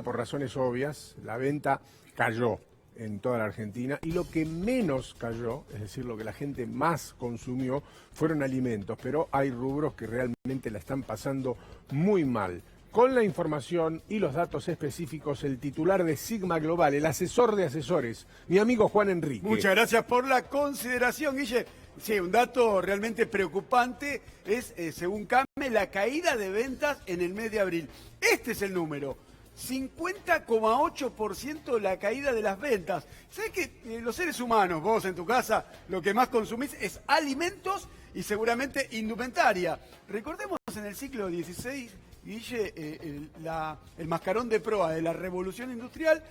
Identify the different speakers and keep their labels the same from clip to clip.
Speaker 1: por razones obvias, la venta cayó en toda la Argentina y lo que menos cayó, es decir, lo que la gente más consumió, fueron alimentos, pero hay rubros que realmente la están pasando muy mal. Con la información y los datos específicos, el titular de Sigma Global, el asesor de asesores, mi amigo Juan Enrique.
Speaker 2: Muchas gracias por la consideración, Guille. Sí, un dato realmente preocupante es, según CAME, la caída de ventas en el mes de abril. Este es el número. 50,8% la caída de las ventas. ¿Sabés que los seres humanos, vos en tu casa, lo que más consumís es alimentos y seguramente indumentaria? Recordemos en el siglo XVI, Guille, el mascarón de proa de la revolución industrial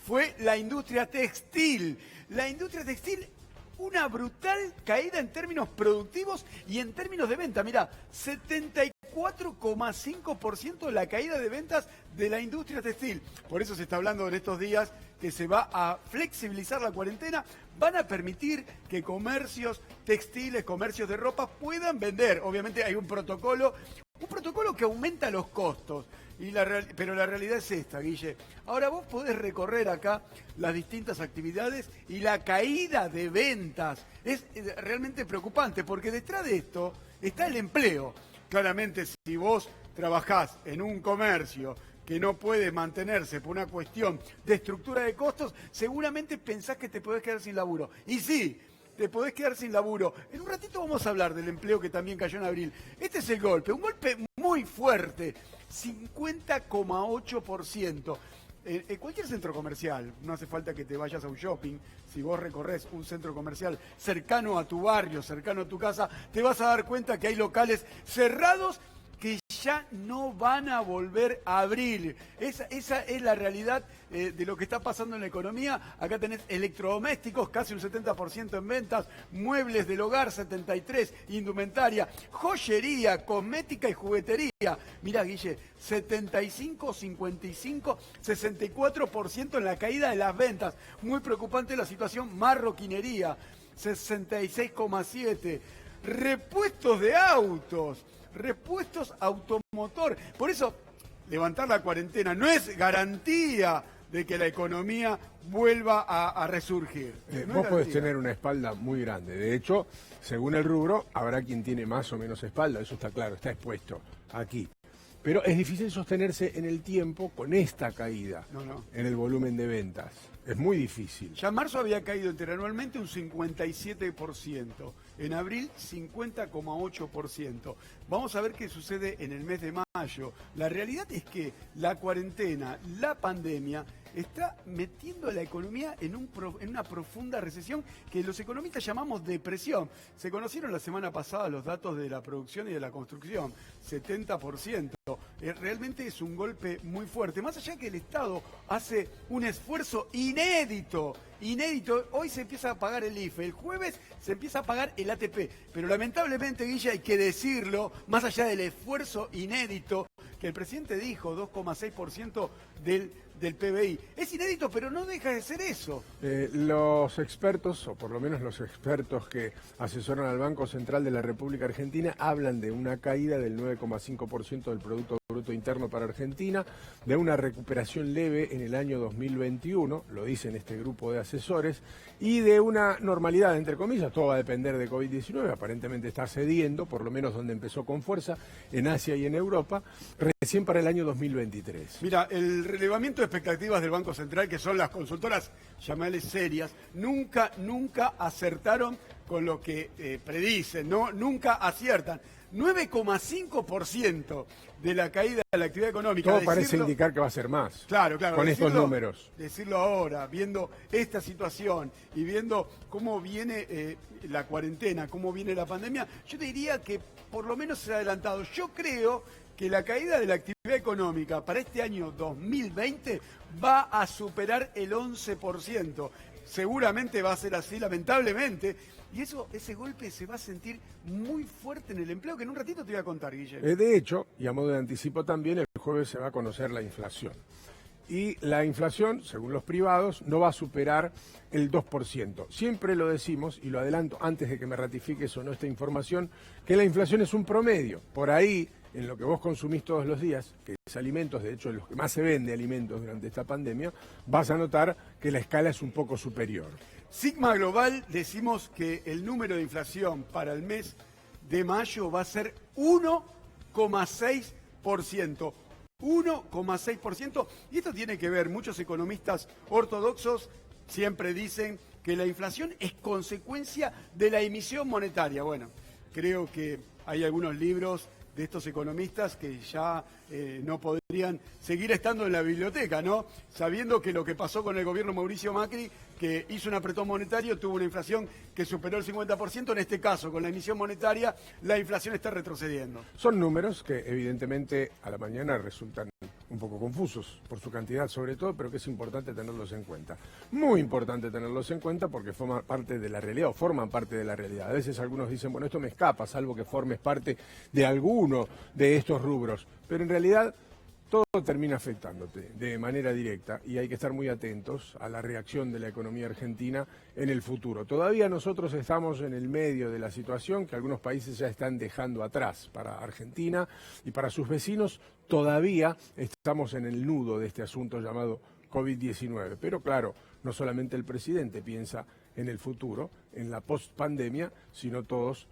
Speaker 2: fue la industria textil. La industria textil, una brutal caída en términos productivos y en términos de venta. Mirá, 74,5% de la caída de ventas de la industria textil. Por eso se está hablando en estos días que se va a flexibilizar la cuarentena. Van a permitir que comercios textiles, comercios de ropa puedan vender. Obviamente hay un protocolo que aumenta los costos. Pero la realidad es esta, Guille. Ahora vos podés recorrer acá las distintas actividades y la caída de ventas es realmente preocupante porque detrás de esto está el empleo. Claramente, si vos trabajás en un comercio que no puede mantenerse por una cuestión de estructura de costos, seguramente pensás que te podés quedar sin laburo. Y sí, te podés quedar sin laburo. En un ratito vamos a hablar del empleo que también cayó en abril. Este es el golpe, un golpe muy fuerte, 50,8%. Cualquier centro comercial, no hace falta que te vayas a un shopping, si vos recorres un centro comercial cercano a tu barrio, cercano a tu casa, te vas a dar cuenta que hay locales cerrados que ya no van a volver a abrir. Esa es la realidad de lo que está pasando en la economía. Acá tenés electrodomésticos, casi un 70% en ventas, muebles del hogar, 73%, indumentaria, joyería, cosmética y juguetería. Mirá, Guille, 75, 55, 64% en la caída de las ventas. Muy preocupante la situación. Marroquinería, 66,7%. Repuestos de autos, repuestos automotor. Por eso, levantar la cuarentena no es garantía de que la economía vuelva a resurgir.
Speaker 1: Vos podés tener una espalda muy grande. De hecho, según el rubro, habrá quien tiene más o menos espalda. Eso está claro, está expuesto aquí. Pero es difícil sostenerse en el tiempo con esta caída en el volumen de ventas. Es muy difícil.
Speaker 2: Ya en marzo había caído interanualmente un 57%. En abril, 50,8%. Vamos a ver qué sucede en el mes de mayo. La realidad es que la cuarentena, la pandemia, está metiendo a la economía en una profunda recesión que los economistas llamamos depresión. Se conocieron la semana pasada los datos de la producción y de la construcción, 70%. Realmente es un golpe muy fuerte. Más allá que el Estado hace un esfuerzo inédito. Hoy se empieza a pagar el IFE, el jueves se empieza a pagar el ATP. Pero lamentablemente, Guille, hay que decirlo, más allá del esfuerzo inédito, que el presidente dijo, 2,6% del PBI. Es inédito, pero no deja de ser eso.
Speaker 1: Los expertos, o por lo menos los expertos que asesoran al Banco Central de la República Argentina, hablan de una caída del 9,5% del Producto Bruto Interno para Argentina, de una recuperación leve en el año 2021, lo dicen este grupo de asesores, y de una normalidad, entre comillas. Todo va a depender de COVID-19, aparentemente está cediendo, por lo menos donde empezó con fuerza, en Asia y en Europa, recién para el año 2023.
Speaker 2: Mira, el relevamiento de expectativas del Banco Central, que son las consultoras, llamarles serias, nunca acertaron con lo que predicen, nunca aciertan. 9,5% de la caída de la actividad económica.
Speaker 1: Todo parece indicar que va a ser más.
Speaker 2: Claro.
Speaker 1: Con estos números.
Speaker 2: Decirlo ahora, viendo esta situación y viendo cómo viene la cuarentena, cómo viene la pandemia, yo te diría que por lo menos se ha adelantado. Yo creo que la caída de la actividad económica para este año 2020 va a superar el 11%. Seguramente va a ser así, lamentablemente. Y ese golpe se va a sentir muy fuerte en el empleo, que en un ratito te voy a contar, Guillermo.
Speaker 1: De hecho, y a modo de anticipo también, el jueves se va a conocer la inflación. Y la inflación, según los privados, no va a superar el 2%. Siempre lo decimos, y lo adelanto antes de que me ratifiques o no esta información, que la inflación es un promedio. Por ahí en lo que vos consumís todos los días, que es alimentos, de hecho, los que más se vende alimentos durante esta pandemia, vas a notar que la escala es un poco superior.
Speaker 2: Sigma Global decimos que el número de inflación para el mes de mayo va a ser 1,6%. 1,6%. Y esto tiene que ver, muchos economistas ortodoxos siempre dicen que la inflación es consecuencia de la emisión monetaria. Bueno, creo que hay algunos libros de estos economistas que ya no podrían seguir estando en la biblioteca, ¿no? Sabiendo que lo que pasó con el gobierno Mauricio Macri, que hizo un apretón monetario, tuvo una inflación que superó el 50%, en este caso, con la emisión monetaria, la inflación está retrocediendo.
Speaker 1: Son números que evidentemente a la mañana resultan un poco confusos por su cantidad sobre todo, pero que es importante tenerlos en cuenta. Muy importante tenerlos en cuenta porque forman parte de la realidad o forman parte de la realidad. A veces algunos dicen, bueno, esto me escapa, salvo que formes parte de alguno de estos rubros, pero en realidad todo termina afectándote de manera directa y hay que estar muy atentos a la reacción de la economía argentina en el futuro. Todavía nosotros estamos en el medio de la situación que algunos países ya están dejando atrás. Para Argentina y para sus vecinos todavía estamos en el nudo de este asunto llamado COVID-19. Pero claro, no solamente el presidente piensa en el futuro, en la post-pandemia, sino todos